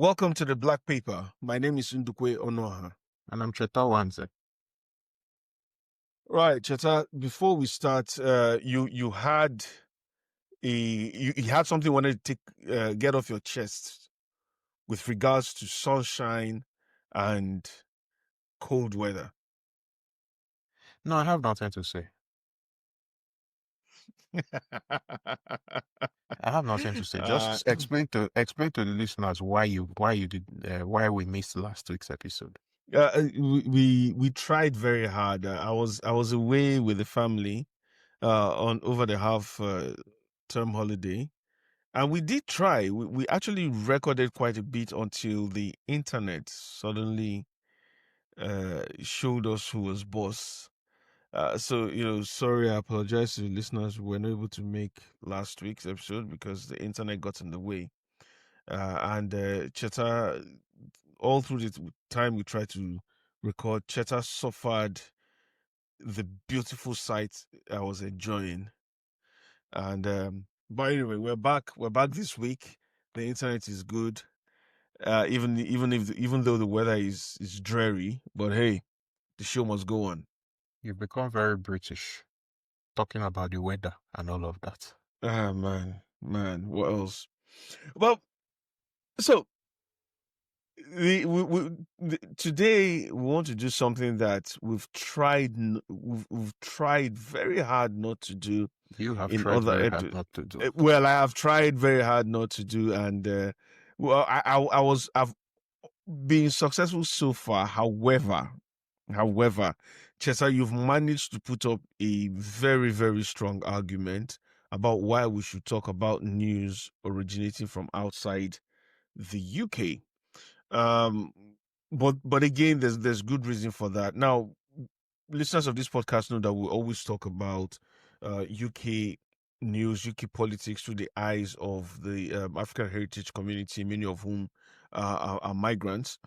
Welcome to the Black Paper. My name is Ndukwe Onoha. And I'm Cheta Wanze. Right, Cheta, before we start, you had you had something you wanted to get off your chest with regards to sunshine and cold weather. No, I have nothing to say. I have nothing to say. Just explain to the listeners why we missed last week's episode. We tried very hard. I was away with the family on over the half term holiday. And we did try. We actually recorded quite a bit until the internet suddenly showed us who was boss. So, sorry, I apologize to the listeners. We were not able to make last week's episode because the internet got in the way. And Cheta, all through the time we tried to record, Cheta suffered the beautiful sight I was enjoying. And but anyway, we're back. We're back this week. The internet is good. Even though the weather is dreary, but hey, the show must go on. You've become very British, talking about the weather and all of that. Ah, man, what else? Well, so today we want to do something that we've tried very hard not to do. You have tried very hard not to do. Well, I have tried very hard not to do, and I've been successful so far. However, Chesa, you've managed to put up a very, very strong argument about why we should talk about news originating from outside the UK. But again, there's good reason for that. Now, listeners of this podcast know that we always talk about UK news, UK politics through the eyes of the African heritage community, many of whom are migrants.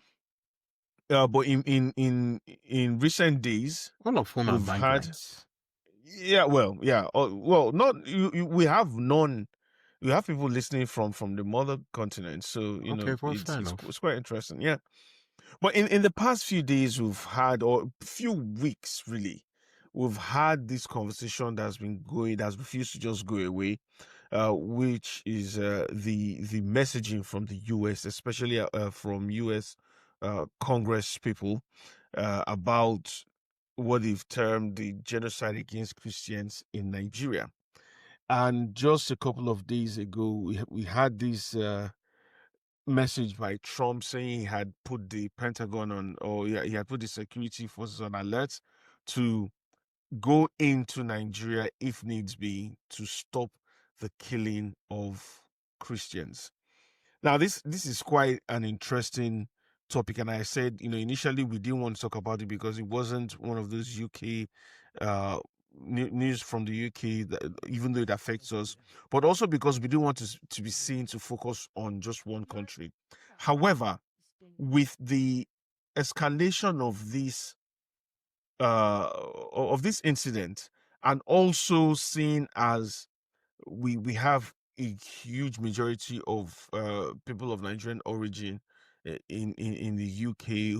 But in recent days, all of whom are migrants. Not we have none. We have people listening from the mother continent, so it's quite interesting. Yeah, but in the past few days, we've had, or few weeks really, we've had this conversation that's been going, that's refused to just go away, which is the messaging from the US, especially from US Congress people about what they've termed the genocide against Christians in Nigeria. And just a couple of days ago, we had this message by Trump saying he had put the Pentagon on, he had put the security forces on alert to go into Nigeria if needs be to stop the killing of Christians. Now, this is quite an interesting topic, and I said, initially we didn't want to talk about it because it wasn't one of those UK news from the UK, that, even though it affects us, but also because we didn't want to be seen to focus on just one country. However, with the escalation of this incident, and also seen as we have a huge majority of people of Nigerian origin in the UK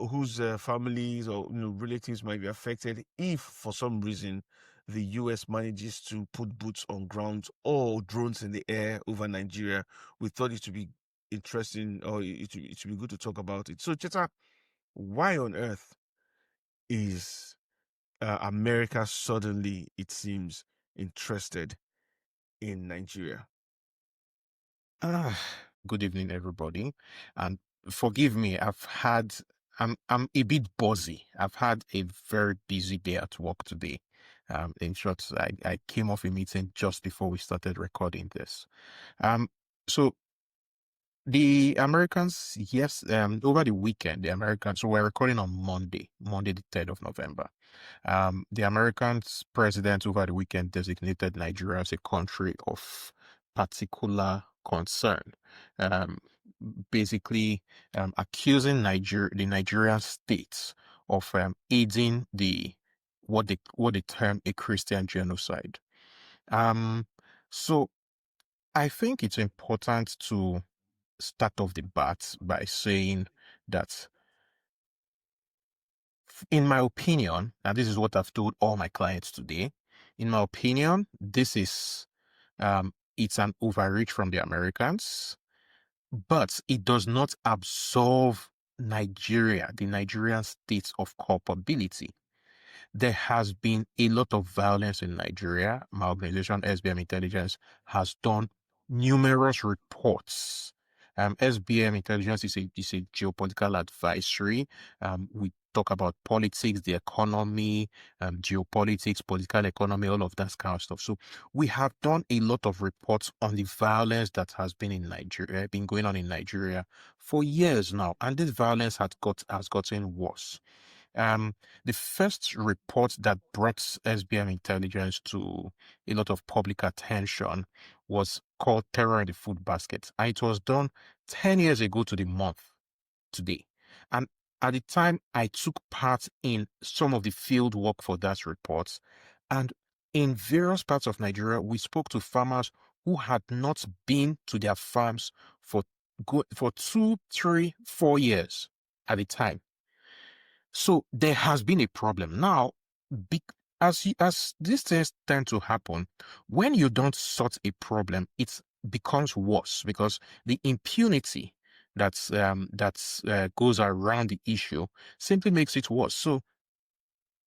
whose families or relatives might be affected if for some reason the US manages to put boots on ground or drones in the air over Nigeria. We thought it would be interesting, or it would be good to talk about it. So, Cheta, why on earth is America suddenly, it seems, interested in Nigeria? Good evening, everybody, and forgive me. I'm a bit buzzy. I've had a very busy day at work today. In short, I came off a meeting just before we started recording this. So the Americans, yes, over the weekend, the Americans, so we're recording on Monday, the 3rd of November. The Americans president over the weekend designated Nigeria as a country of particular concern, basically accusing the Nigerian state of aiding what they term a Christian genocide. So I think it's important to start off the bat by saying that, in my opinion, and this is what I've told all my clients today, in my opinion, this is it's an overreach from the Americans, but it does not absolve Nigeria, the Nigerian state, of culpability. There has been a lot of violence in Nigeria. My organization, SBM Intelligence, has done numerous reports. SBM Intelligence is a geopolitical advisory. We talk about politics, the economy, geopolitics, political economy, all of that kind of stuff. So we have done a lot of reports on the violence that has been in Nigeria, been going on in Nigeria for years now, and this violence has gotten worse. The first report that brought SBM Intelligence to a lot of public attention was called Terror in the Food Basket. And it was done 10 years ago to the month today. And at the time, I took part in some of the field work for that report. And in various parts of Nigeria, we spoke to farmers who had not been to their farms for 2, 3, 4 years at the time. So there has been a problem. Now, as these things tend to happen, when you don't sort a problem, it becomes worse because the impunity that goes around the issue simply makes it worse. So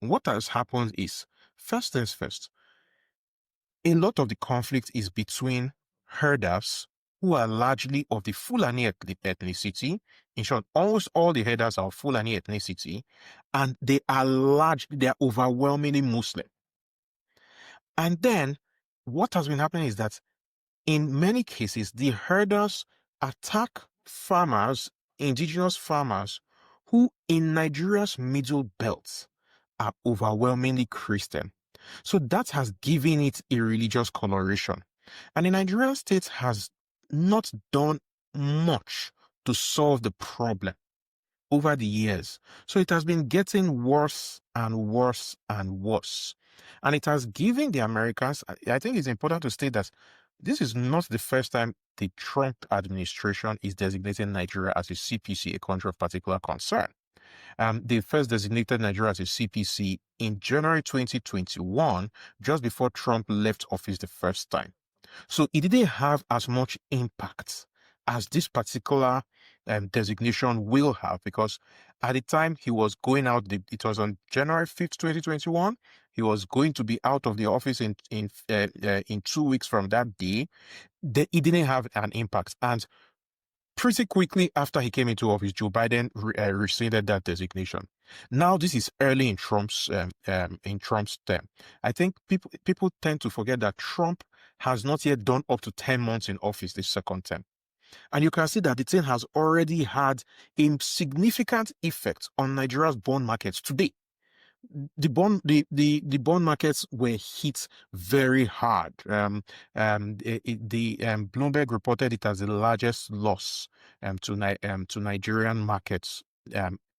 what has happened is, first things first, a lot of the conflict is between herders who are largely of the Fulani ethnicity. In short, almost all the herders are of Fulani ethnicity, and they are overwhelmingly Muslim. And then what has been happening is that in many cases, the herders attack farmers, indigenous farmers, who in Nigeria's middle belt are overwhelmingly Christian. So that has given it a religious coloration. And the Nigerian state has not done much to solve the problem over the years. So it has been getting worse and worse and worse. And it has given the Americans, I think it's important to state that this is not the first time the Trump administration is designating Nigeria as a CPC, a country of particular concern. They first designated Nigeria as a CPC in January 2021, just before Trump left office the first time. So it didn't have as much impact as this particular designation will have, because at the time he was going out, it was on January 5th, 2021. He was going to be out of the office in 2 weeks from that day. It didn't have an impact. And pretty quickly after he came into office, Joe Biden rescinded that designation. Now this is early in Trump's term. I think people tend to forget that Trump has not yet done up to 10 months in office this second term. And you can see that the thing has already had a significant effect on Nigeria's bond markets today. The bond markets were hit very hard. Bloomberg reported it as the largest loss to Nigerian markets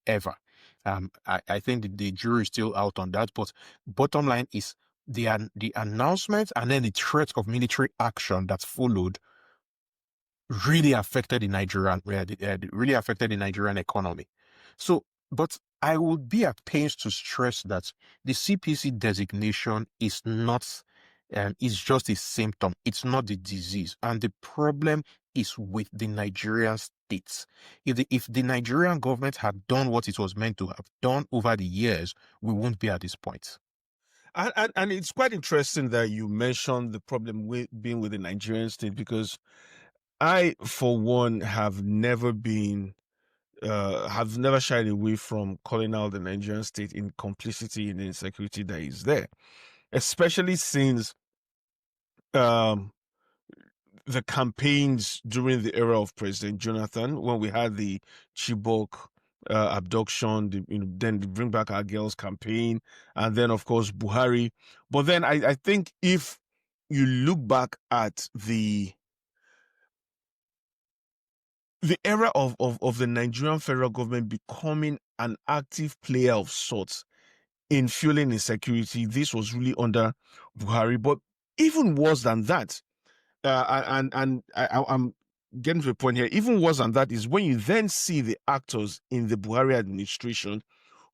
ever. I think the jury is still out on that, but bottom line is the announcement and then the threat of military action that followed really affected the Nigerian economy. So, but I would be at pains to stress that the CPC designation is not, it's just a symptom. It's not the disease, and the problem is with the Nigerian states. If the Nigerian government had done what it was meant to have done over the years, we wouldn't be at this point. And it's quite interesting that you mentioned the problem being with the Nigerian state, because I, for one, have never shied away from calling out the Nigerian state in complicity in the insecurity that is there, especially since the campaigns during the era of President Jonathan, when we had the Chibok abduction, then the Bring Back Our Girls campaign, and then of course Buhari. But then I think if you look back at the era of the Nigerian federal government becoming an active player of sorts in fueling insecurity, this was really under Buhari. But even worse than that, I'm getting to a point here, even worse than that is when you then see the actors in the Buhari administration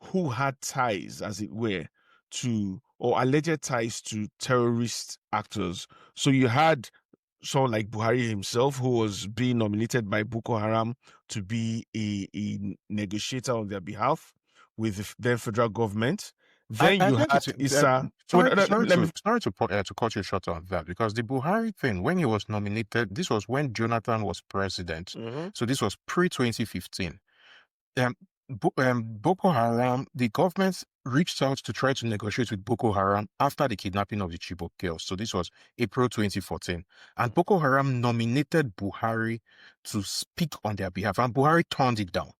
who had ties, as it were, to or alleged ties to terrorist actors. So you had someone like Buhari himself, who was being nominated by Boko Haram to be a negotiator on their behalf with the then federal government. Then I you get had it. Issa. Sorry to cut you short on that, because the Buhari thing, when he was nominated, this was when Jonathan was president. Mhm. So this was pre-2015. Um, Boko Haram, the government reached out to try to negotiate with Boko Haram after the kidnapping of the Chibok girls. So this was April 2014. And Boko Haram nominated Buhari to speak on their behalf, and Buhari turned it down.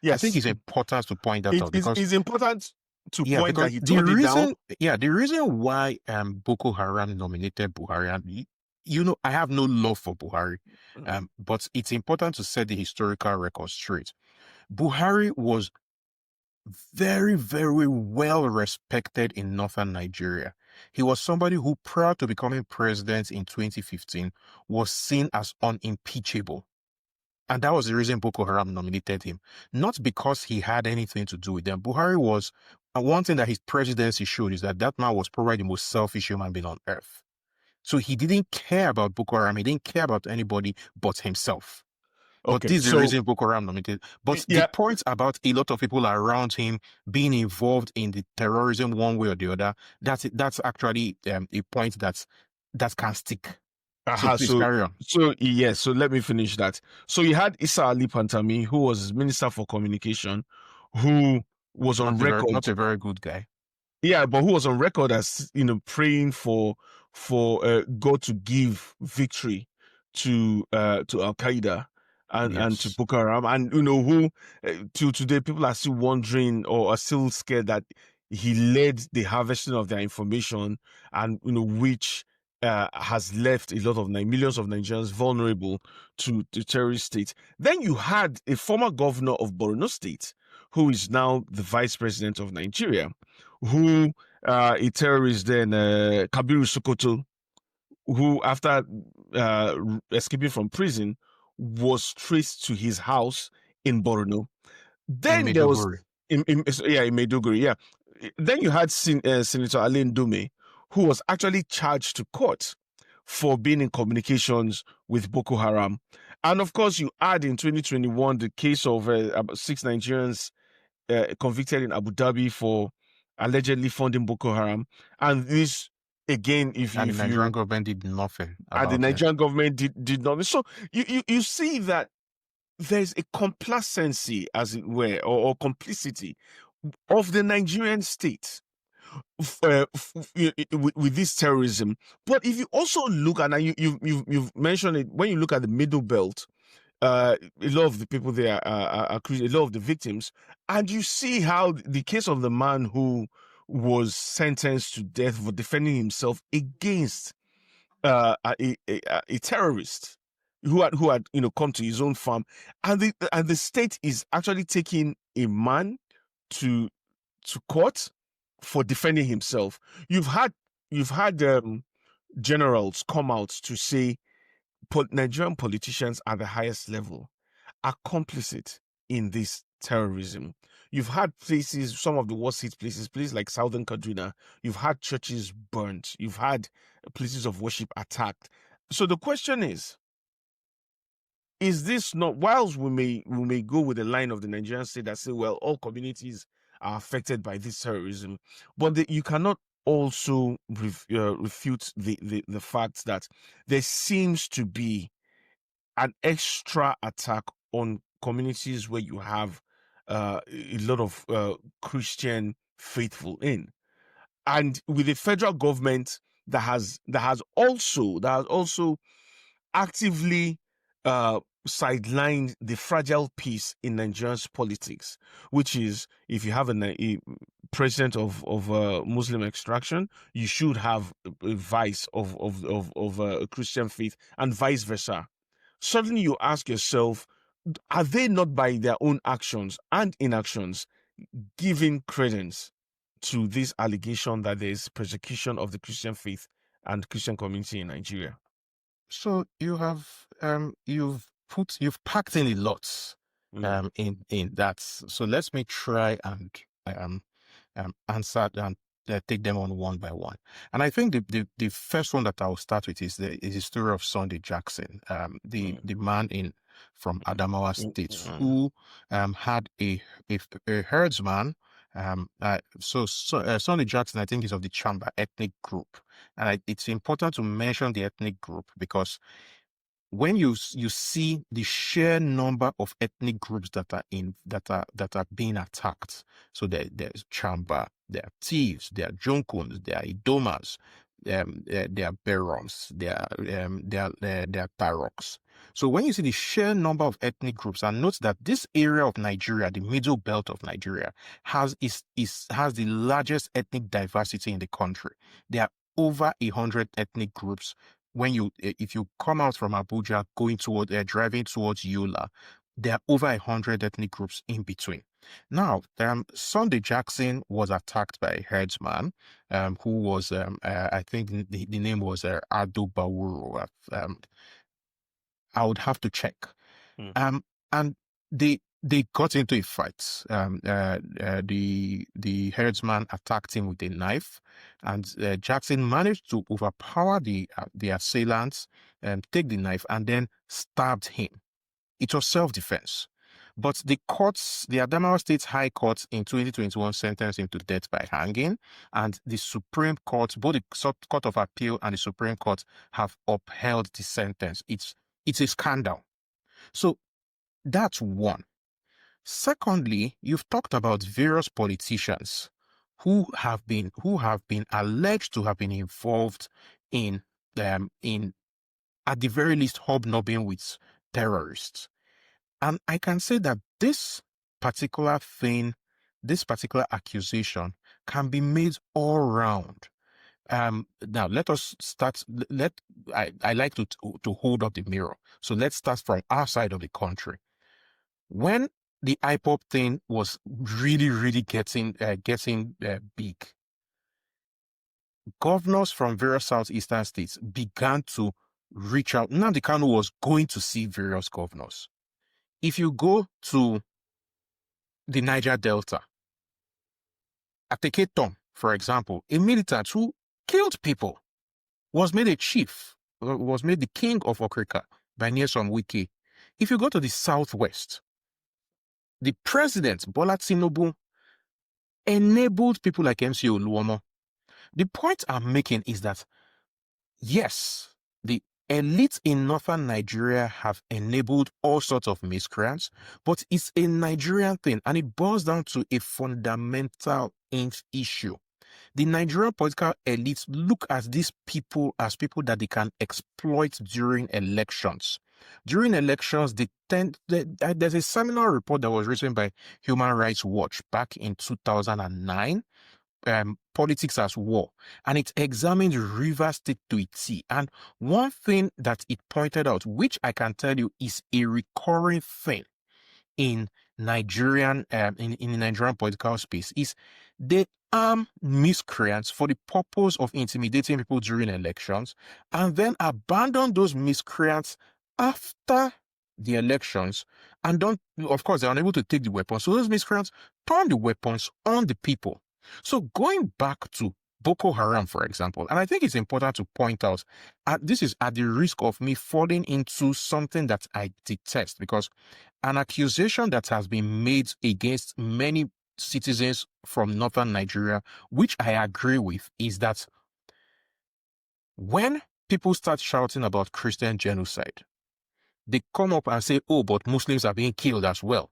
I think Yes, it's important to point that out, because it's important to yeah, point that because he the turned it down. reason why Boko Haram nominated Buhari, and you know, I have no love for Buhari, Mhm. but it's important to set the historical record straight. Buhari was very, very well respected in northern Nigeria. He was somebody who, prior to becoming president in 2015, was seen as unimpeachable. And that was the reason Boko Haram nominated him. Not because he had anything to do with them. Buhari was, one thing that his presidency showed is that that man was probably the most selfish human being on earth. So he didn't care about Boko Haram. He didn't care about anybody but himself. But Okay, this is the so reason Boko Haram nominated. But the yeah, point about a lot of people around him being involved in the terrorism one way or the other, that's actually a point that can stick. So please so carry on. yes, so let me finish that. So you had Issa Ali Pantami, who was Minister for Communication, who was on record. Not a very good guy. Yeah, but who was on record as praying for God to give victory to Al Qaeda and to Yes. Boko Haram, and who till today people are still wondering or are still scared that he led the harvesting of their information, and which has left a lot of millions of Nigerians vulnerable to terrorist states. Then you had a former governor of Borno State, who is now the vice president of Nigeria, who a terrorist then, Kabiru Sokoto, who after escaping from prison was traced to his house in Borno. In Then there was Maiduguri. in Maiduguri, yeah. Then you had Senator Alain Dume, who was actually charged to court for being in communications with Boko Haram. And of course, you add in 2021 the case of about 6 Nigerians convicted in Abu Dhabi for allegedly funding Boko Haram. And this, again, And the if Nigerian you government did nothing and the about it. Nigerian government did not. So you see that there's a complacency, as it were, or complicity of the Nigerian state with this terrorism. But if you also look, and you've mentioned it, when you look at the middle belt, a lot of the people there are a lot of the victims, and you see how the case of the man who was sentenced to death for defending himself against a terrorist who had come to his own farm, and the state is actually taking a man to court for defending himself. You've had generals come out to say Nigerian politicians at the highest level are complicit in this terrorism. You've had places, some of the worst hit places like Southern Kaduna. You've had churches burnt. You've had places of worship attacked. So the question is this not, whilst we may go with the line of the Nigerian state that say, well, all communities are affected by this terrorism, but you cannot also refute the fact that there seems to be an extra attack on communities where you have a lot of Christian faithful in, and with a federal government that has also actively sidelined the fragile peace in Nigeria's politics, which is, if you have a president of Muslim extraction, you should have a vice of Christian faith, and vice versa. Suddenly, you ask yourself, are they not by their own actions and inactions giving credence to this allegation that there is persecution of the Christian faith and Christian community in Nigeria? So you've you've packed in a lot in that. So let me try and answer and take them on one by one. And I think the first one that I'll start with is the story of Sunday Jackson, the man from Adamawa State who had a herdsman. Sunday Jackson, I think, is of the Chamba ethnic group, and it's important to mention the ethnic group because when you see the sheer number of ethnic groups that are being attacked, so there's Chamba, there are thieves, there are Jonkuns, there are Idomas, there are Berons, there are Taroks. So when you see the sheer number of ethnic groups, and note that this area of Nigeria, the middle belt of Nigeria, has the largest ethnic diversity in the country. There are over 100 ethnic groups. If you come out from Abuja driving towards Yola, there are over 100 ethnic groups in between. Now, Sunday Jackson was attacked by a herdsman, who was I think the name was Ado Bawuru. I would have to check. And they got into a fight. The herdsman attacked him with a knife, and Jackson managed to overpower the assailants, take the knife, and then stabbed him. It was self-defense. But the Adamawa State High Court in 2021 sentenced him to death by hanging, and the Supreme Court, both the Court of Appeal and the Supreme Court, have upheld the sentence. It's a scandal. So that's one. Secondly, you've talked about various politicians who have been alleged to have been involved in at the very least hobnobbing with terrorists. And I can say that this particular accusation can be made all round. Now let us start. I like to hold up the mirror. So let's start from our side of the country. When the IPOP thing was really, really getting big, governors from various southeastern states began to reach out. Nnamdi Kanu was going to see various governors. If you go to the Niger Delta, Ateke Tom, for example, a militant who killed people, was made a chief, was made the king of Okrika by Nyesom Wike. If you go to the southwest, the president, Bola Tinubu, enabled people like MC Oluomo. The point I'm making is that, yes, the elites in northern Nigeria have enabled all sorts of miscreants, but it's a Nigerian thing, and it boils down to a fundamental issue. The Nigerian political elites look at these people as people that they can exploit during elections. During elections, there's a seminal report that was written by Human Rights Watch back in 2009, Politics as War, and it examined Rivers State to its T. And one thing that it pointed out, which I can tell you is a recurring thing in Nigerian in the Nigerian political space, is they arm miscreants for the purpose of intimidating people during elections, and then abandon those miscreants after the elections, and of course, they're unable to take the weapons. So those miscreants turn the weapons on the people. So going back to Boko Haram, for example, and I think it's important to point out, this is at the risk of me falling into something that I detest, because an accusation that has been made against many citizens from northern Nigeria, which I agree with, is that when people start shouting about Christian genocide, they come up and say, oh, but Muslims are being killed as well,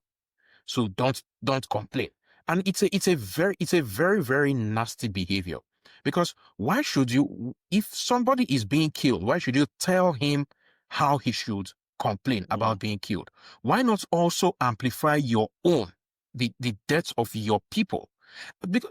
so don't complain. And it's a very, very nasty behavior, because why should you, if somebody is being killed, why should you tell him how he should complain about being killed? Why not also amplify your own, the deaths of your people?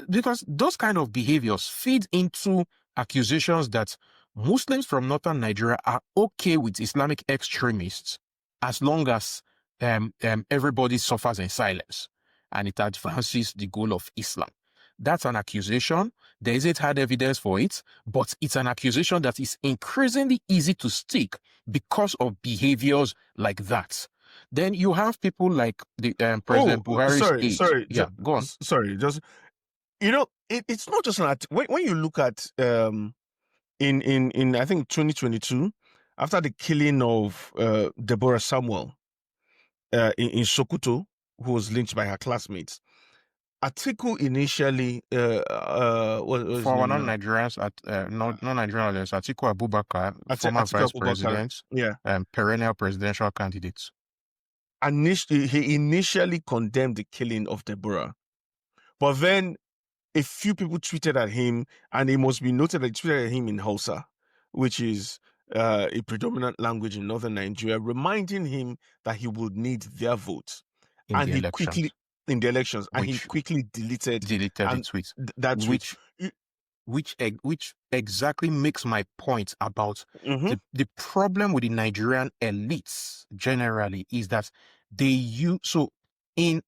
Because those kind of behaviors feed into accusations that Muslims from northern Nigeria are okay with Islamic extremists as long as everybody suffers in silence and it advances the goal of Islam. That's an accusation. There isn't hard evidence for it, but it's an accusation that is increasingly easy to stick because of behaviors like that. Then you have people like the President Buhari's aides. Yeah, go on. Just it's not just when you look at in I think 2022, after the killing of Deborah Samuel in Sokoto, who was lynched by her classmates. Atiku initially, what was his For our name now? non-Nigerians, non-Nigerian audience, Atiku Abubakar, former Atiku vice Abubakar, president, yeah. Perennial presidential candidate. He initially condemned the killing of Deborah, but then a few people tweeted at him, and it must be noted that they tweeted at him in Hausa, which is a predominant language in northern Nigeria, reminding him that he would need their vote. In the elections, and he quickly deleted the tweet. That tweet. Which exactly makes my point about the problem with the Nigerian elites generally is that they use, so in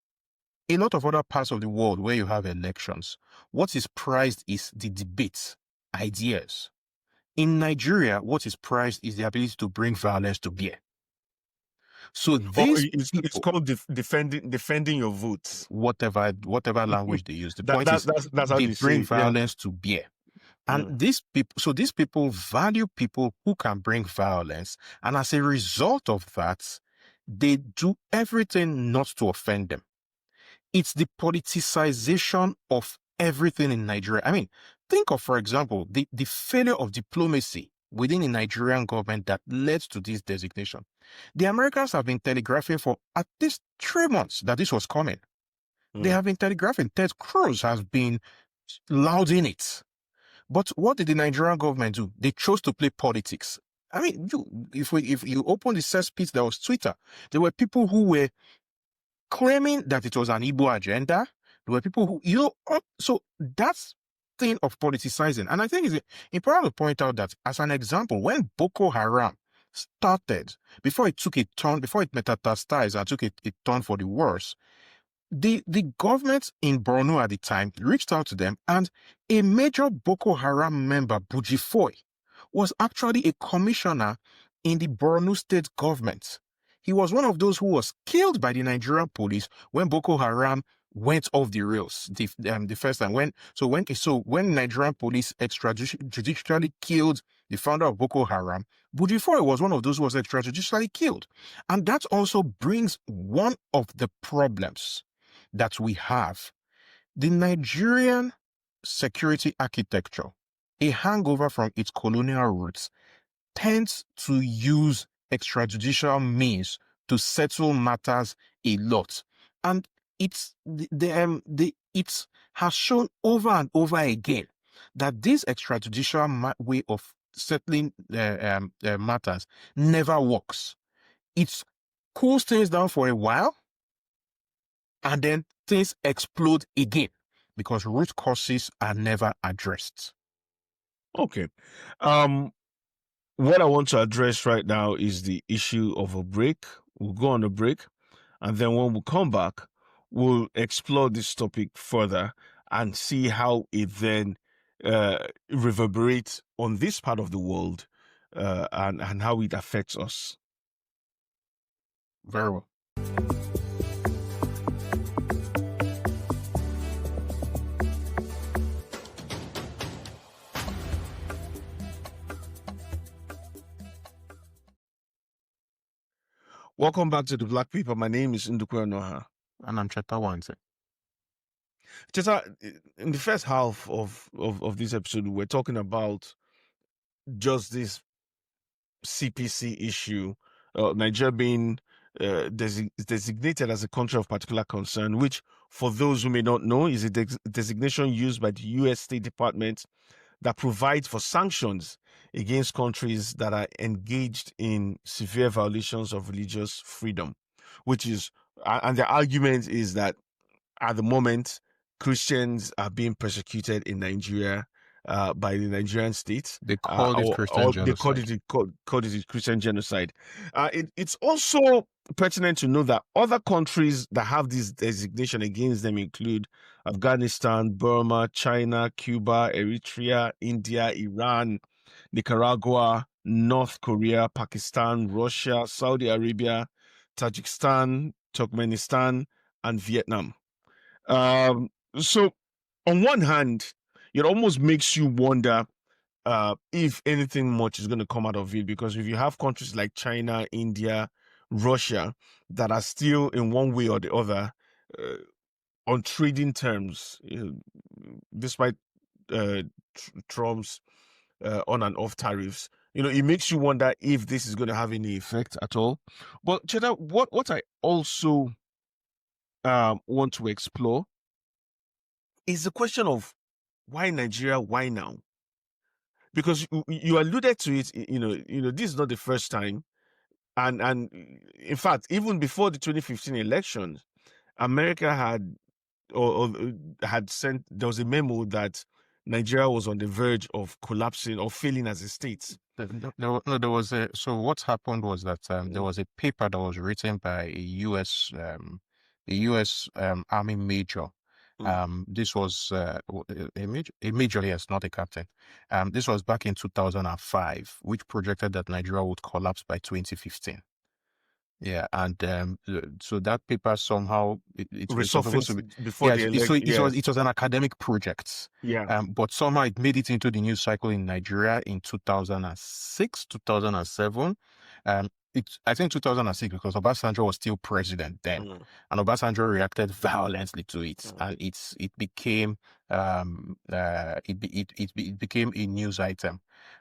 a lot of other parts of the world where you have elections, what is prized is the debates, ideas. In Nigeria, what is prized is the ability to bring violence to bear. So it's called defending your votes. Whatever language they use. The point is that's how they bring violence to bear. And these people value people who can bring violence. And as a result of that, they do everything not to offend them. It's the politicization of everything in Nigeria. I mean, think of, for example, the failure of diplomacy within the Nigerian government that led to this designation. The Americans have been telegraphing for at least 3 months that this was coming. They have been telegraphing. Ted Cruz has been lauding it. But what did the Nigerian government do? They chose to play politics. I mean, if you open the cesspit that was Twitter, there were people who were claiming that it was an Igbo agenda. There were people who, so that's thing of politicizing. And I think it's important to point out that as an example, when Boko Haram started, before it metastasized and took a turn for the worse, the government in Borno at the time reached out to them, and a major Boko Haram member, Bujifoy, was actually a commissioner in the Borno state government. He was one of those who was killed by the Nigerian police when Boko Haram went off the rails the first time. When Nigerian police extrajudicially killed the founder of Boko Haram, Bujifoy was one of those who was extrajudicially killed. And that also brings one of the problems that we have. The Nigerian security architecture, a hangover from its colonial roots, tends to use extrajudicial means to settle matters a lot. And it has shown over and over again that this extrajudicial way of settling matters never works. It cools things down for a while, and then things explode again because root causes are never addressed. Okay. What I want to address right now is the issue of a break. We'll go on a break, and then when we come back, we'll explore this topic further and see how it then reverberates on this part of the world and how it affects us. Very well. Welcome back to the Black Paper. My name is Ndukwe Noha. And I'm Cheta Wanze. Cheta, in the first half of this episode, we're talking about just this CPC issue, Nigeria being designated as a country of particular concern, which, for those who may not know, is a designation used by the U.S. State Department that provides for sanctions against countries that are engaged in severe violations of religious freedom, and the argument is that at the moment, Christians are being persecuted in Nigeria by the Nigerian state. They called it Christian Or they genocide. called it Christian genocide. It's also pertinent to know that other countries that have this designation against them include Afghanistan, Burma, China, Cuba, Eritrea, India, Iran, Nicaragua, North Korea, Pakistan, Russia, Saudi Arabia, Tajikistan, Turkmenistan, and Vietnam. So, on one hand, it almost makes you wonder if anything much is going to come out of it, because if you have countries like China, India, Russia that are still in one way or the other uh, on trading terms, despite Trump's on and off tariffs, it makes you wonder if this is going to have any effect at all. But Cheddar, what I also want to explore is the question of why Nigeria, why now? Because you alluded to it, this is not the first time, and in fact, even before the 2015 elections, America had or had sent, there was a memo that Nigeria was on the verge of collapsing or failing as a state. There was a, so what happened was that there was a paper that was written by a U.S. Army major. This was a major, yes, not a captain. This was back in 2005, which projected that Nigeria would collapse by 2015. Yeah, and so that paper somehow it was supposed to be, before the election. It was an academic project. Yeah. But somehow it made it into the news cycle in Nigeria in 2006, 2007. I think 2006, because Obasanjo was still president then, and Obasanjo reacted violently to it, and it became it became a news item.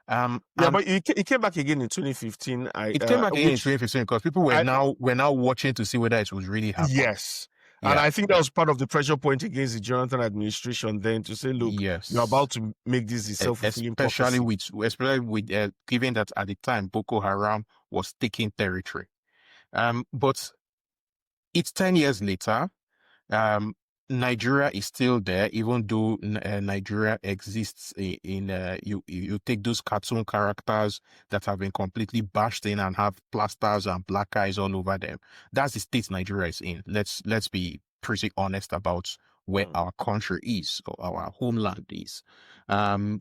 But it came back again in 2015. It came back again in 2015 because people were now watching to see whether it was really happening. Yes. Yeah. And I think that was part of the pressure point against the Jonathan administration then, to say, look, you're about to make this a self-fulfilling prophecy. Especially with given that at the time Boko Haram was taking territory. But it's 10 years later. Nigeria is still there, even though Nigeria exists in you take those cartoon characters that have been completely bashed in and have plasters and black eyes all over them. That's the state Nigeria is in. Let's be pretty honest about where our country is, or our homeland is. The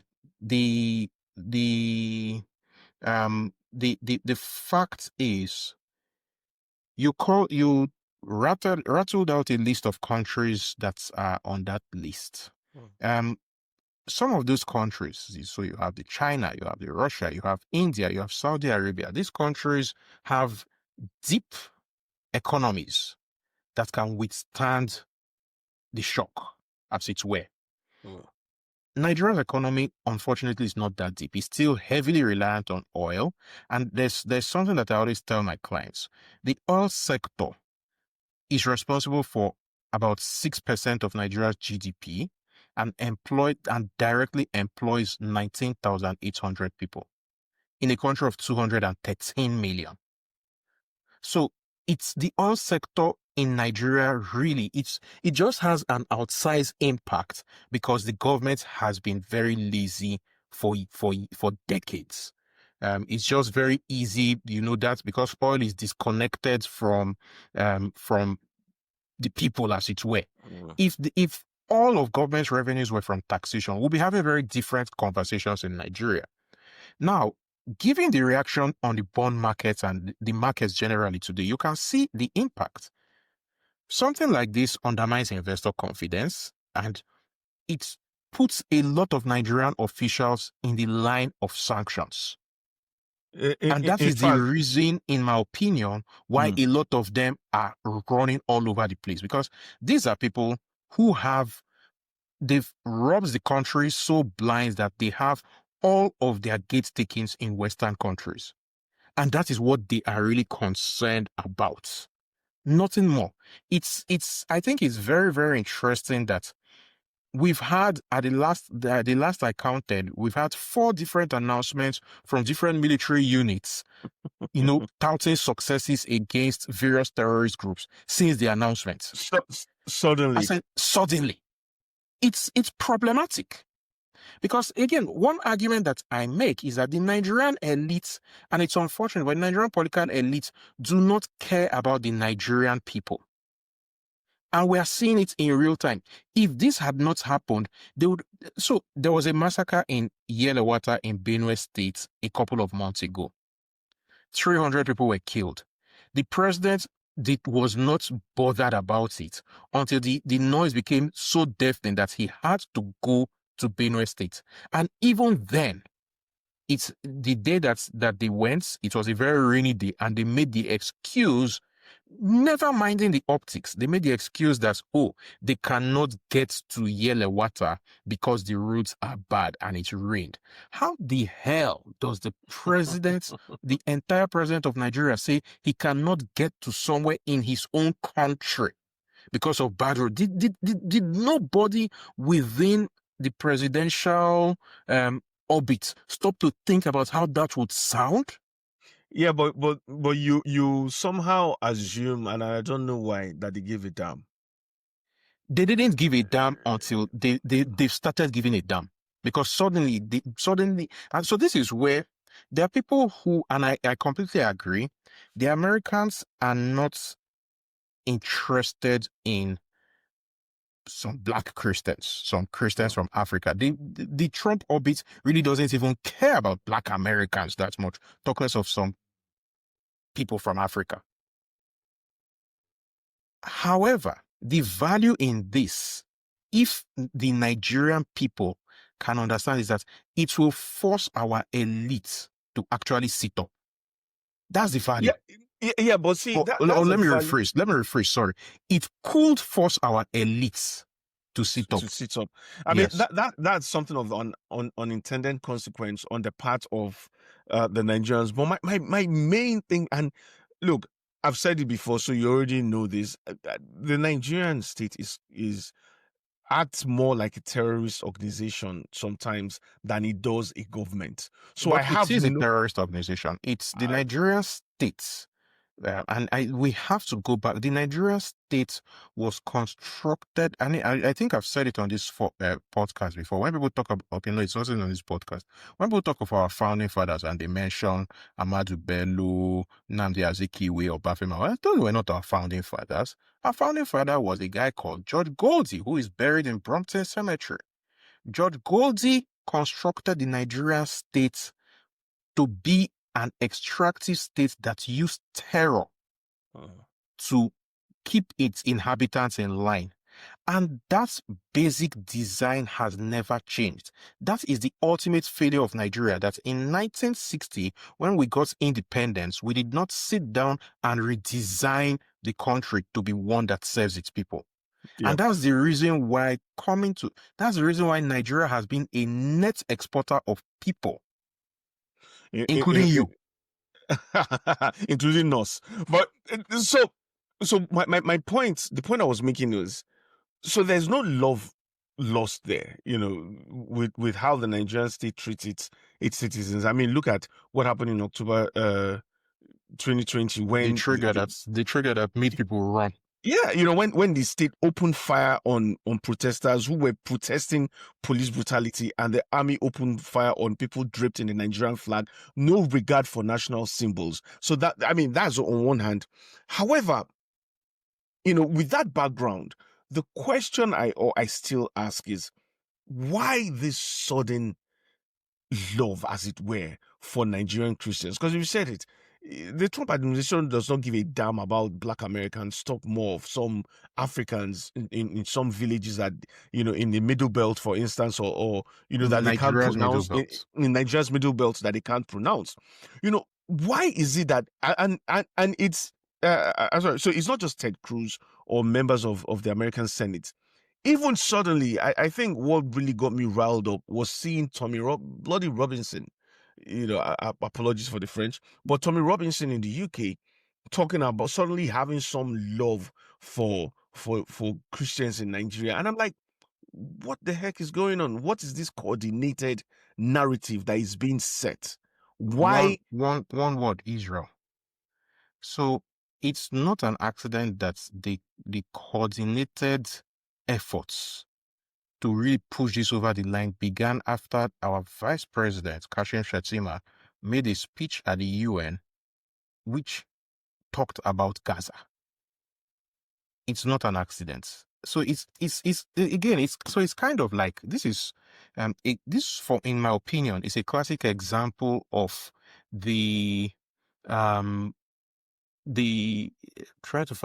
fact is, you rattled out a list of countries that are on that list. Some of those countries, so you have the China, you have the Russia, you have India, you have Saudi Arabia. These countries have deep economies that can withstand the shock, as it were. Nigeria's economy, unfortunately, is not that deep. It's still heavily reliant on oil. And there's something that I always tell my clients. The oil sector is responsible for about 6% of Nigeria's GDP and directly employs 19,800 people in a country of 213 million. So it's the oil sector in Nigeria, really, it just has an outsized impact because the government has been very lazy for decades. It's just very easy, that because oil is disconnected from the people, as it were. If all of government's revenues were from taxation, we'll be having very different conversations in Nigeria. Now, given the reaction on the bond markets and the markets generally today, you can see the impact. Something like this undermines investor confidence, and it puts a lot of Nigerian officials in the line of sanctions. And that is the reason, in my opinion, why a lot of them are running all over the place. Because these are people who they've robbed the country so blind that they have all of their gate takings in Western countries. And that is what they are really concerned about. Nothing more. I think it's very, very interesting that we've had, at the last I counted, we've had 4 different announcements from different military units, touting successes against various terrorist groups since the announcement. Suddenly. I said, suddenly. It's problematic. Because again, one argument that I make is that the Nigerian elites, and it's unfortunate, but Nigerian political elites do not care about the Nigerian people. And we are seeing it in real time. If this had not happened, they would. So there was a massacre in Yellowater in Benue State a couple of months ago. 300 people were killed. The president was not bothered about it until the noise became so deafening that he had to go to Benue State. And even then, it's the day that they went, it was a very rainy day, and they made the excuse, never minding the optics, they made the excuse that, they cannot get to Yellowater because the roads are bad and it rained. How the hell does the president, the entire president of Nigeria, say he cannot get to somewhere in his own country because of bad road? Did nobody within the presidential orbit stop to think about how that would sound? Yeah, but you somehow assume, and I don't know why, that they give a damn. They didn't give a damn until they started giving a damn, because suddenly, and so this is where there are people who, and I completely agree, the Americans are not interested in some Black Christians, some Christians from Africa. The Trump orbit really doesn't even care about Black Americans that much, talk less of some people from Africa. However, the value in this, if the Nigerian people can understand, is that it will force our elites to actually sit up. That's the value. Yeah, but see, let me rephrase. Sorry, it could force our elites to sit up. I mean, that's something of unintended consequence on the part of the Nigerians. But my main thing, and look, I've said it before, so you already know this. The Nigerian state is acts more like a terrorist organization sometimes than it does a government. So but it is a terrorist organization. It's the Nigerian state. And we have to go back. The Nigerian state was constructed, and I think I've said it on this podcast before. When people talk about, it's not on this podcast. When people talk of our founding fathers and they mention Ahmadu Bello, Nnamdi Azikiwe, or Bafema, well, those were not our founding fathers. Our founding father was a guy called George Goldie, who is buried in Brompton Cemetery. George Goldie constructed the Nigerian state to be an extractive state that used terror to keep its inhabitants in line. And that basic design has never changed. That is the ultimate failure of Nigeria, that in 1960, when we got independence, we did not sit down and redesign the country to be one that serves its people. Yep. And that's the reason why Nigeria has been a net exporter of people, including you. Including us. But so my point, the point I was making is, so there's no love lost there, with how the Nigerian state treats its citizens. I mean, look at what happened in October 2020 when the trigger that made people run. Yeah, when the state opened fire on protesters who were protesting police brutality, and the army opened fire on people draped in the Nigerian flag, no regard for national symbols. So that's on one hand. However, with that background, the question I still ask is, why this sudden love, as it were, for Nigerian Christians? Because you said it, the Trump administration does not give a damn about Black Americans. Talk more of some Africans in some villages that, in the Middle Belt, for instance, or that they can't pronounce in Nigeria's Middle Belt, that they can't pronounce. Why is it that, and it's sorry, so it's not just Ted Cruz or members of the American Senate. Even suddenly, I think what really got me riled up was seeing Bloody Robinson, apologies for the French, but Tommy Robinson in the UK talking about suddenly having some love for Christians in Nigeria. And I'm like, what the heck is going on? What is this coordinated narrative that is being set? Why? One word, Israel. So it's not an accident that the coordinated efforts to really push this over the line began after our Vice President, Kashim Shettima, made a speech at the UN which talked about Gaza. It's not an accident. So it's again, it's kind of like this, for, in my opinion, is a classic example of the the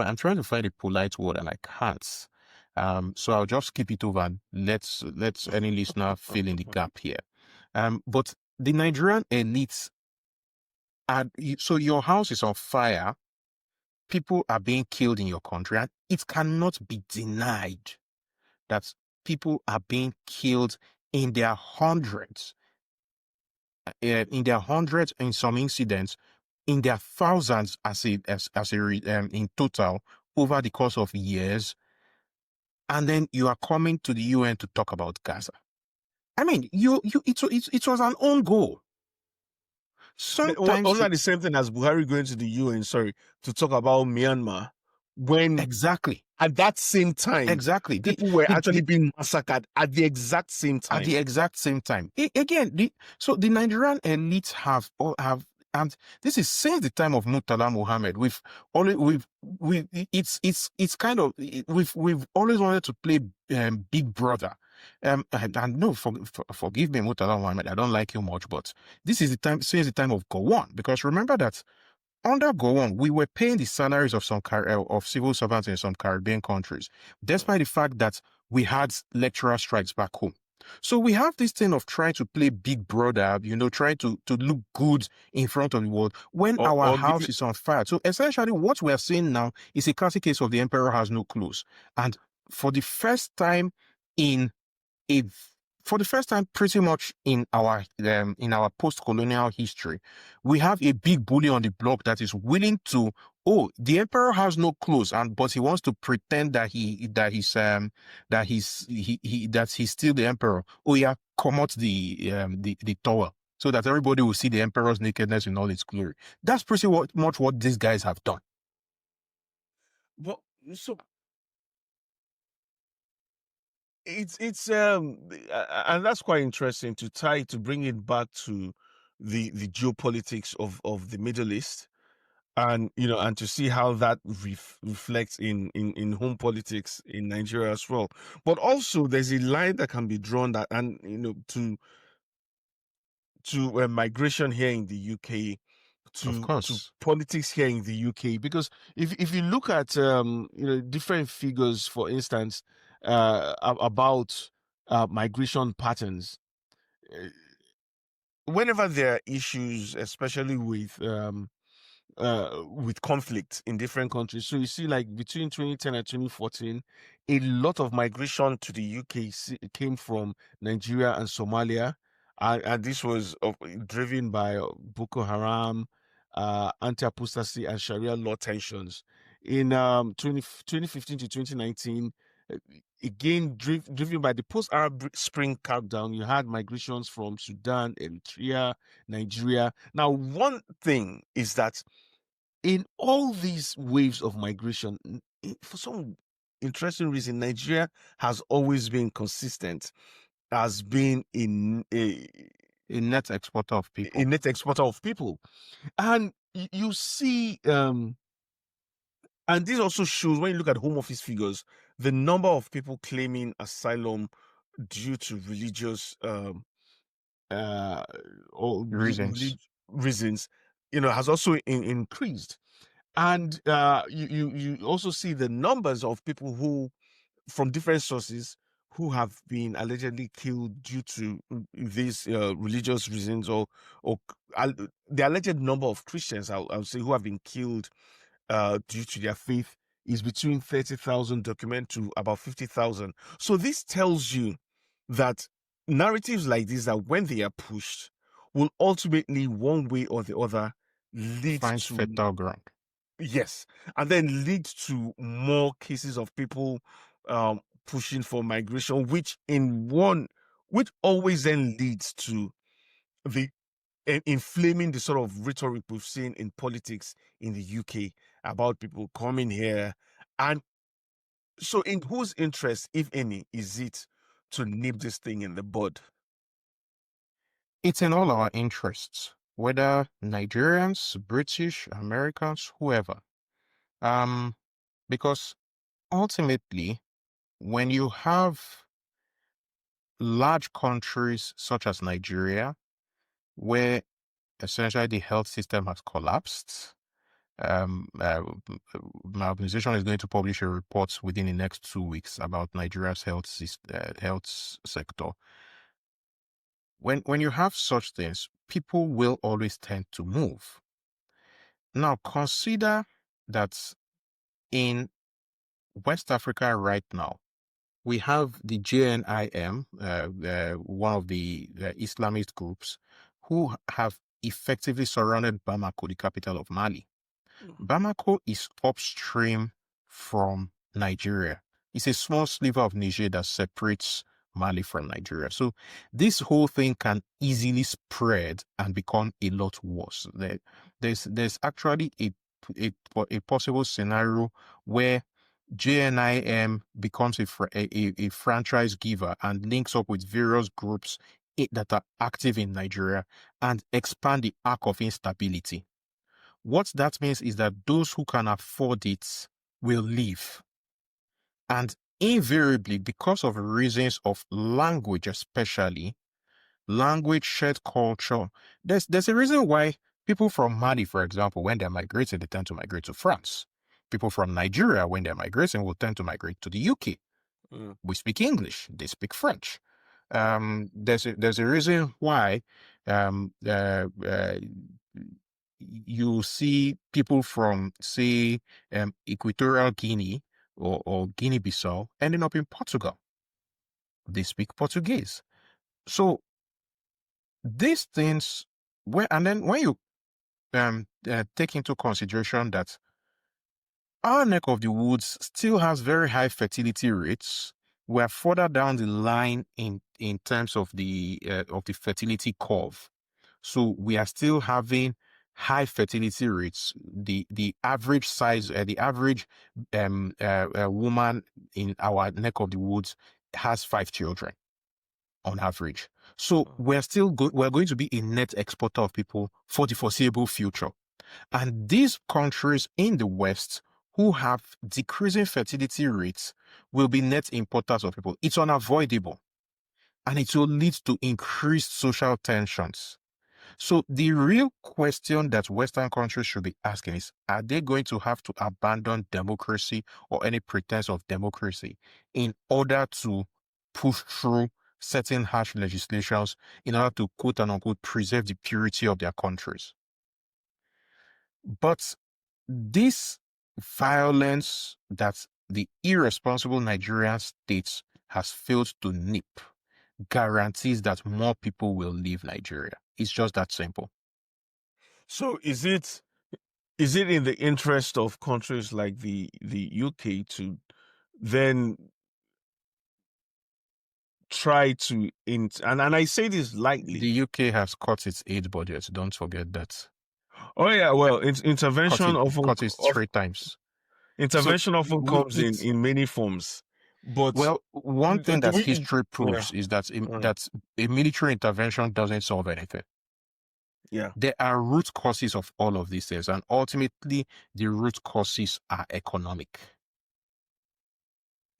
I'm trying to find a polite word and I can't. So I'll just skip it over and let's any listener fill in the gap here. But the Nigerian elites so your house is on fire, people are being killed in your country, and it cannot be denied that people are being killed in their hundreds, in some incidents, in their thousands in total over the course of years, and then you are coming to the UN to talk about Gaza. I mean, it was an own goal. Sometimes wasn't that the same thing as Buhari going to the UN, to talk about Myanmar, when exactly at that same time, people were actually being massacred at the exact same time. At the exact same time. So the Nigerian elites have, and this is since the time of Murtala Muhammad. We've always wanted to play Big Brother. And no, forgive me, Murtala Muhammad. I don't like you much, but this is the time since the time of Gowon, because remember that under Gowon, we were paying the salaries of some of civil servants in some Caribbean countries, despite the fact that we had lecturer strikes back home. So we have this thing of trying to play Big Brother, trying to look good in front of the world when our house is on fire. So essentially what we are seeing now is a classic case of the emperor has no clothes. And for the first time pretty much in our post-colonial history, we have a big bully on the block that is willing to, the emperor has no clothes, but he wants to pretend that he's still the emperor. Oh yeah, come out the towel so that everybody will see the emperor's nakedness in all its glory. That's pretty much what these guys have done. Well, so it's and that's quite interesting to bring it back to the geopolitics of the Middle East, and and to see how that reflects in home politics in Nigeria as well. But also there's a line that can be drawn that, and to migration here in the UK, to politics here in the UK, because if you look at different figures, for instance, about migration patterns, whenever there are issues, especially with conflict in different countries. So you see, like between 2010 and 2014, a lot of migration to the UK came from Nigeria and Somalia, and this was driven by Boko Haram, anti-apostasy, and Sharia law tensions. In 2015 to 2019, again driven by the post-Arab Spring crackdown, you had migrations from Sudan, Eritrea, Nigeria. Now, one thing is that in all these waves of migration, for some interesting reason, Nigeria has always been consistent as being a net exporter of people. A net exporter of people. And you see, and this also shows when you look at Home Office figures, the number of people claiming asylum due to religious or reasons, has also increased. And you also see the numbers of people who, from different sources, who have been allegedly killed due to these religious reasons, or the alleged number of Christians, I would say, who have been killed due to their faith is between 30,000 documented to about 50,000. So this tells you that narratives like this, that when they are pushed, will ultimately, one way or the other, lead to fertile ground. Yes, and then lead to more cases of people pushing for migration, which always then leads to the inflaming the sort of rhetoric we've seen in politics in the UK about people coming here. And so in whose interest, if any, is it to nip this thing in the bud? It's in all our interests, whether Nigerians, British, Americans, whoever. Because ultimately, when you have large countries such as Nigeria, where essentially the health system has collapsed, my organization is going to publish a report within the next 2 weeks about Nigeria's health sector. When you have such things, people will always tend to move. Now, consider that in West Africa right now, we have the JNIM, one of the Islamist groups, who have effectively surrounded Bamako, the capital of Mali. Bamako is upstream from Nigeria. It's a small sliver of Niger that separates Mali from Nigeria. So this whole thing can easily spread and become a lot worse. There's actually a possible scenario where JNIM becomes a franchise giver and links up with various groups that are active in Nigeria and expand the arc of instability. What that means is that those who can afford it will leave. And invariably, because of reasons of language, especially language, shared culture, there's a reason why people from Mali, for example, when they're migrating, they tend to migrate to France. People from Nigeria, when they're migrating, will tend to migrate to the UK. We speak English, they speak French. There's a reason why you see people from, say, Equatorial Guinea or Guinea-Bissau ending up in Portugal. They speak Portuguese. So these things, and then when you take into consideration that our neck of the woods still has very high fertility rates, we're further down the line in terms of the fertility curve. So we are still having high fertility rates. The average size, the average woman in our neck of the woods has 5 children on average. So we're going to be a net exporter of people for the foreseeable future. And these countries in the West who have decreasing fertility rates will be net importers of people. It's unavoidable. And it will lead to increased social tensions. So the real question that Western countries should be asking is, are they going to have to abandon democracy or any pretense of democracy in order to push through certain harsh legislations in order to, quote and unquote, preserve the purity of their countries? But this violence that the irresponsible Nigerian state has failed to nip guarantees that more people will leave Nigeria. It's just that simple. So is it in the interest of countries like the UK to then try to and I say this lightly. The UK has cut its aid budget. Don't forget that. Oh yeah, well, intervention cut it 3 times. Intervention often comes in many forms. But well, one thing that history proves is that a military intervention doesn't solve anything. Yeah. There are root causes of all of these things, and ultimately the root causes are economic.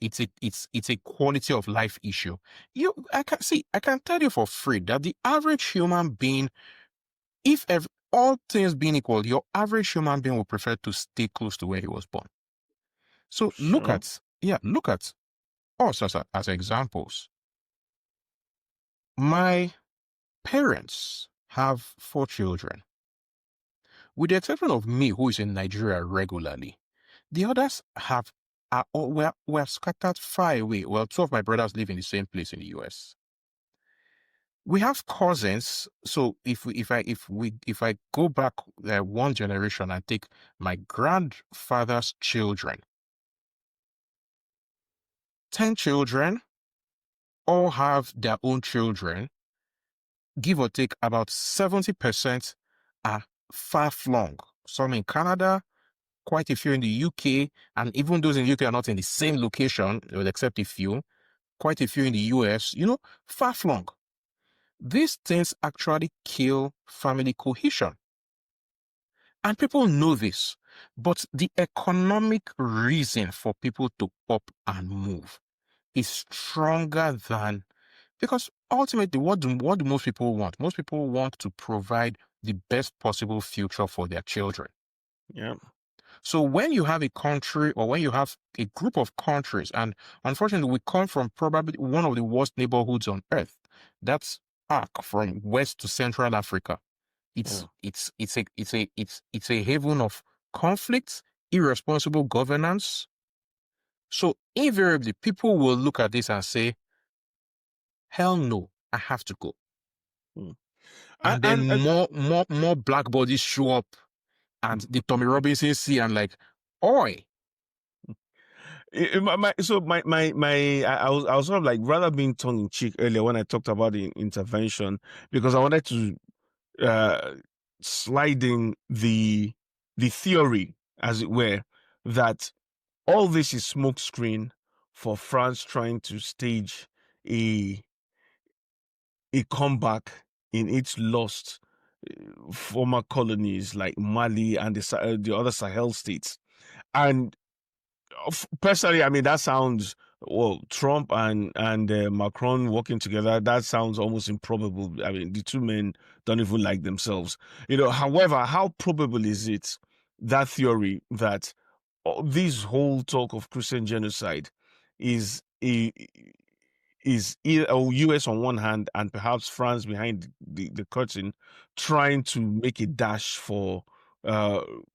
It's a quality of life issue. I can tell you for free that the average human being, if all things being equal, your average human being will prefer to stay close to where he was born. So look at us as examples. My parents have 4 children. With the exception of me, who is in Nigeria regularly, the others were scattered far away. Well, 2 of my brothers live in the same place in the US. We have cousins. So if I go back one generation and take my grandfather's children, 10 children, all have their own children. Give or take, about 70% are far-flung. Some in Canada, quite a few in the UK, and even those in the UK are not in the same location, except a few. quite a few in the US, far-flung. These things actually kill family cohesion. And people know this, but the economic reason for people to up and move is stronger than, because ultimately, what do most people want? Most people want to provide the best possible future for their children. Yeah. So when you have a country, or when you have a group of countries, and unfortunately we come from probably one of the worst neighborhoods on earth, that's arc from West to Central Africa. It's a haven of conflicts, irresponsible governance. So invariably, people will look at this and say, hell no, I have to go. Mm. And then more black bodies show up, and the Tommy Robinson see and like, oi. I was sort of like rather being tongue in cheek earlier when I talked about the intervention, because I wanted to slide in the theory, as it were, that all this is smokescreen for France trying to stage a comeback in its lost former colonies like Mali and the other Sahel states. And personally, I mean, that sounds, well, Trump and Macron working together, that sounds almost improbable. I mean, the two men don't even like themselves. However, how probable is it, that theory, that this whole talk of Christian genocide is either US on one hand and perhaps France behind the curtain, trying to make a dash for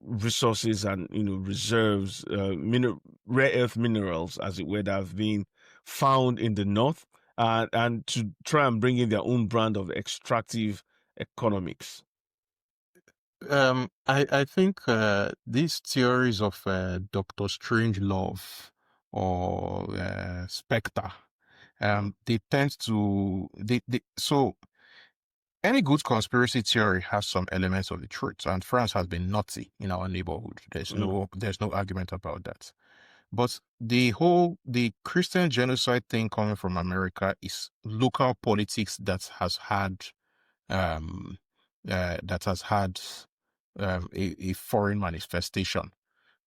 resources and reserves, rare earth minerals, as it were, that have been found in the north, and to try and bring in their own brand of extractive economics? I think these theories of Dr. Strangelove or Spectre, they tend to so any good conspiracy theory has some elements of the truth, and France has been naughty in our neighborhood. There's no argument about that. But the Christian genocide thing coming from America is local politics that has had um, a foreign manifestation.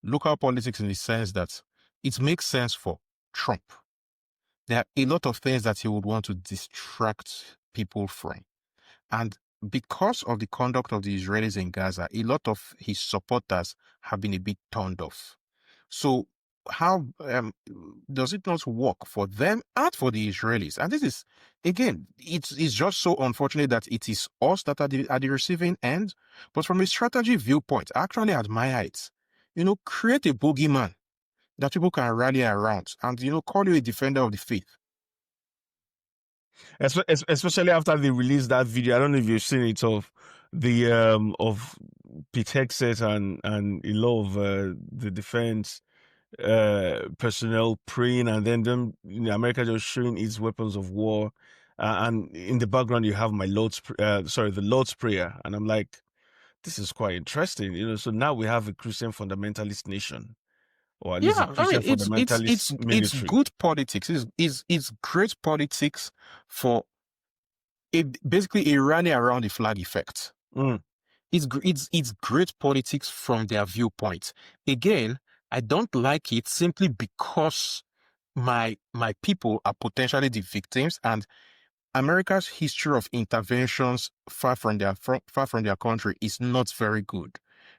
Local politics in the sense that it makes sense for Trump. There are a lot of things that he would want to distract people from. And because of the conduct of the Israelis in Gaza, a lot of his supporters have been a bit turned off. So how does it not work for them and for the Israelis? And this is, again, it's just so unfortunate that it is us that are at the receiving end. But from a strategy viewpoint, I actually admire it. Create a boogeyman that people can rally around and, call you a defender of the faith. Especially after they released that video. I don't know if you've seen it, of the of Pete Hegseth and a lot of the defense personnel praying, and then them America just showing its weapons of war, and in the background you have the Lord's Prayer, and I'm like, this is quite interesting. So now we have a Christian fundamentalist nation, or at least a Yeah, I Christian mean, fundamentalist it's military. good politics. It's great politics for basically a rally around the flag effect. It's great politics from their viewpoint. Again, I don't like it simply because my people are potentially the victims, and America's history of interventions far from their country is not very good.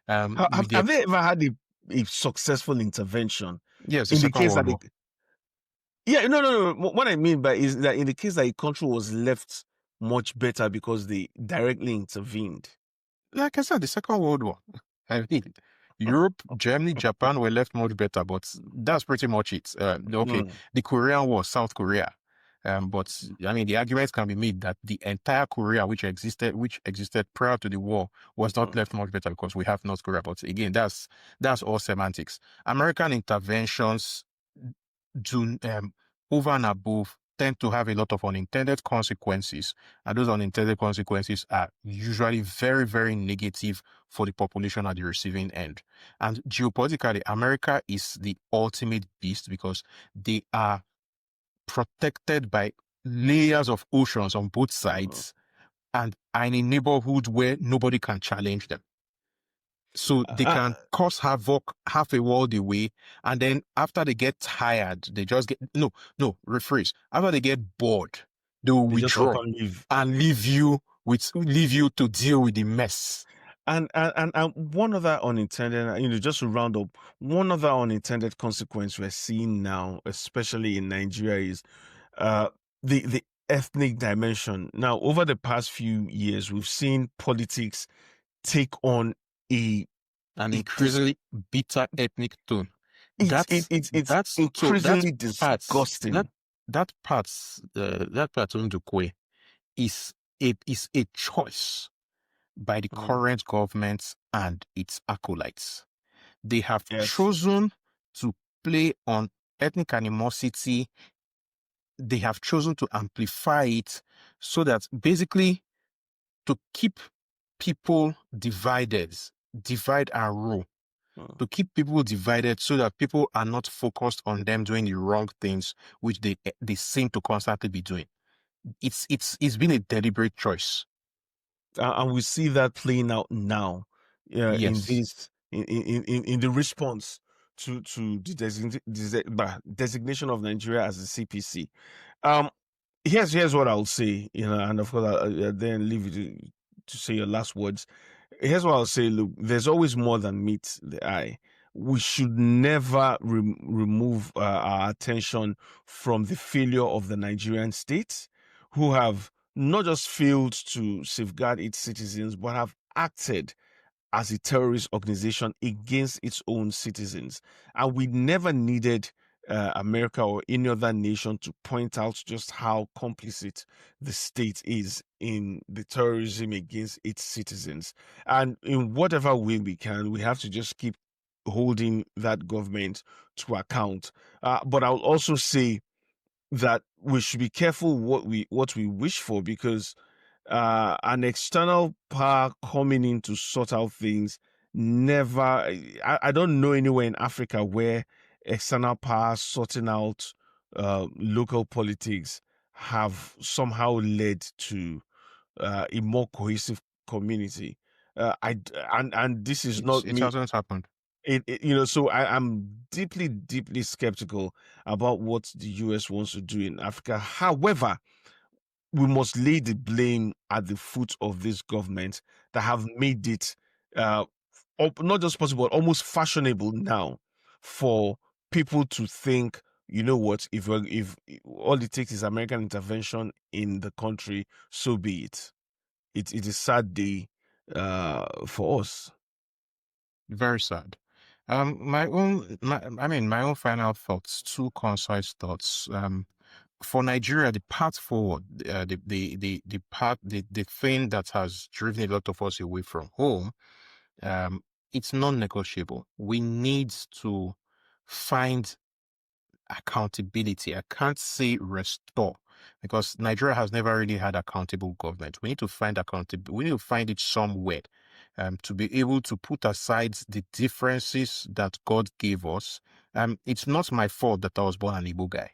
Have they ever had a successful intervention? Yes, the In the Second case World that War. yeah, no. What I mean by is that in the case that a country was left much better because they directly intervened. Like I said, the Second World War. I mean, Europe, Germany, Japan were left much better, but that's pretty much it. Okay, the Korean War, South Korea. But I mean, the argument can be made that the entire Korea, which existed prior to the war, was not left much better because we have North Korea. But again, that's all semantics. American interventions do over and above tend to have a lot of unintended consequences, and those unintended consequences are usually very, very negative for the population at the receiving end. And geopolitically, America is the ultimate beast because they are protected by layers of oceans on both sides and are in a neighborhood where nobody can challenge them. So they can cause havoc half a world away, and then after they get tired, they just get rephrase. After they get bored, they will just up withdraw and leave and leave you to deal with the mess. And one other unintended, just to round up, one other unintended consequence we're seeing now, especially in Nigeria, is the ethnic dimension. Now, over the past few years, we've seen politics take on an increasingly bitter ethnic tone. It's increasingly disgusting. That part Ndukwe is a choice by the current government and its acolytes. They have chosen to play on ethnic animosity. They have chosen to amplify it so that basically to keep people divided, divide and rule, to keep people divided so that people are not focused on them doing the wrong things, which they seem to constantly be doing. It's been a deliberate choice. And we see that playing out now in the response to the designation of Nigeria as a CPC. Here's what I'll say, and of course I'll then leave you to say your last words. Here's what I'll say. Look, there's always more than meets the eye. We should never remove our attention from the failure of the Nigerian state, who have not just failed to safeguard its citizens, but have acted as a terrorist organization against its own citizens. And we never needed America or any other nation to point out just how complicit the state is in the terrorism against its citizens. And in whatever way we can, we have to just keep holding that government to account. But I'll also say that we should be careful what we wish for, because an external power coming in to sort out things never. I don't know anywhere in Africa where external power sorting out local politics have somehow led to a more cohesive community. And this is not it me. hasn't happened. So I'm deeply skeptical about what the US wants to do in Africa. However, we must lay the blame at the foot of this government that have made it not just possible, but almost fashionable now for people to think, you know what, if all it takes is American intervention in the country, so be it. It's a sad day for us. Very sad. My own final thoughts, two concise thoughts. For Nigeria, the path forward, the thing that has driven a lot of us away from home, it's non-negotiable. We need to find accountability. I can't say restore, because Nigeria has never really had accountable government. We need to find accountability. We need to find it somewhere to be able to put aside the differences that God gave us. It's not my fault that I was born an Igbo guy.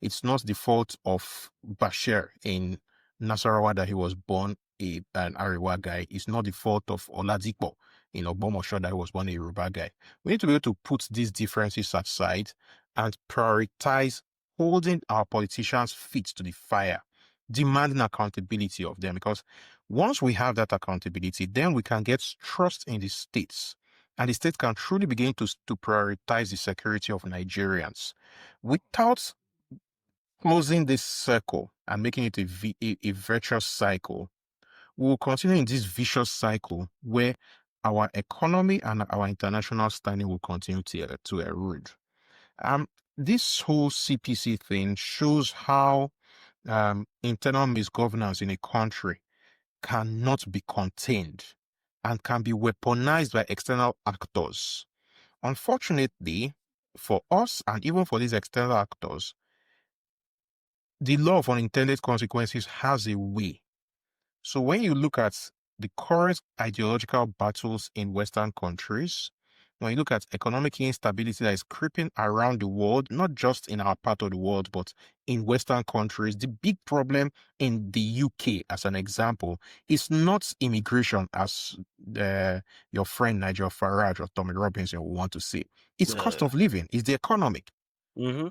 It's not the fault of Bashir in Nasarawa that he was born an Ariwa guy. It's not the fault of Oladipo in Ogbomosho that he was born a Yoruba guy. We need to be able to put these differences aside and prioritize holding our politicians' feet to the fire, demanding accountability of them. Because once we have that accountability, then we can get trust in the states. And the state can truly begin to prioritize the security of Nigerians. Without closing this circle and making it a virtuous cycle, we will continue in this vicious cycle where our economy and our international standing will continue to erode. This whole CPC thing shows how internal misgovernance in a country cannot be contained and can be weaponized by external actors. Unfortunately, for us and even for these external actors, the law of unintended consequences has a way. So when you look at the current ideological battles in Western countries, When you look at economic instability that is creeping around the world, not just in our part of the world, but in Western countries, the big problem in the UK, as an example, is not immigration, as your friend Nigel Farage or Tommy Robinson will want to say. It's cost of living, it's the economy. Mm-hmm.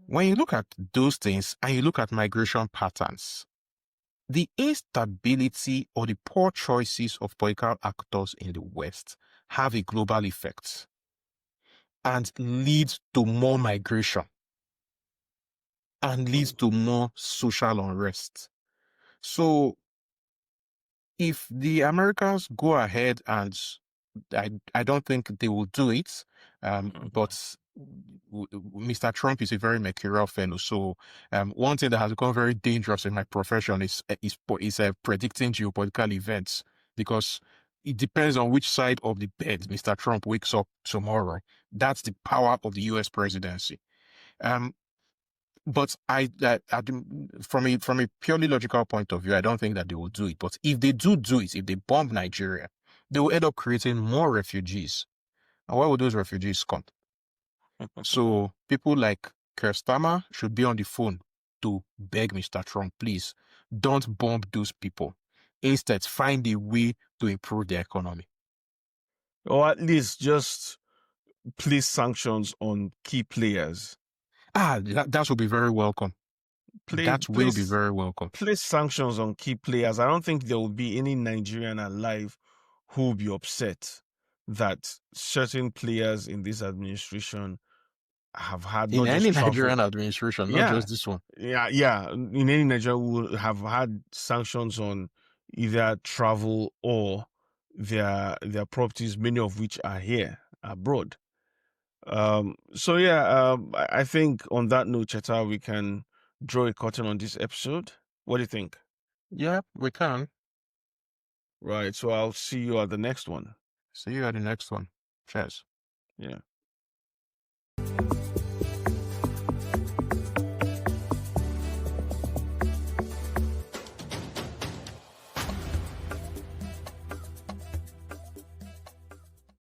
When you look at those things and you look at migration patterns, the instability or the poor choices of political actors in the West have a global effect and lead to more migration and leads to more social unrest. So if the Americans go ahead and I don't think they will do it, but Mr. Trump is a very mercurial fellow. So one thing that has become very dangerous in my profession is predicting geopolitical events, because it depends on which side of the bed Mr. Trump wakes up tomorrow. That's the power of the U.S. presidency. But from a purely logical point of view, I don't think that they will do it. But if they do it, if they bomb Nigeria, they will end up creating more refugees. And where will those refugees come? So people like Keir Starmer should be on the phone to beg Mr. Trump, please, don't bomb those people. Instead, find a way to improve the economy. Or at least just place sanctions on key players. That will be very welcome. That will be very welcome. Place sanctions on key players. I don't think there will be any Nigerian alive who will be upset that certain players in this administration have had in not just any travel. Nigerian administration, not just this one. Yeah. In any Nigeria, will have had sanctions on either travel or their properties, many of which are here abroad. I think on that note, Cheta, we can draw a curtain on this episode. What do you think? Yeah, we can. Right. So I'll see you at the next one. See you at the next one. Cheers. Yeah.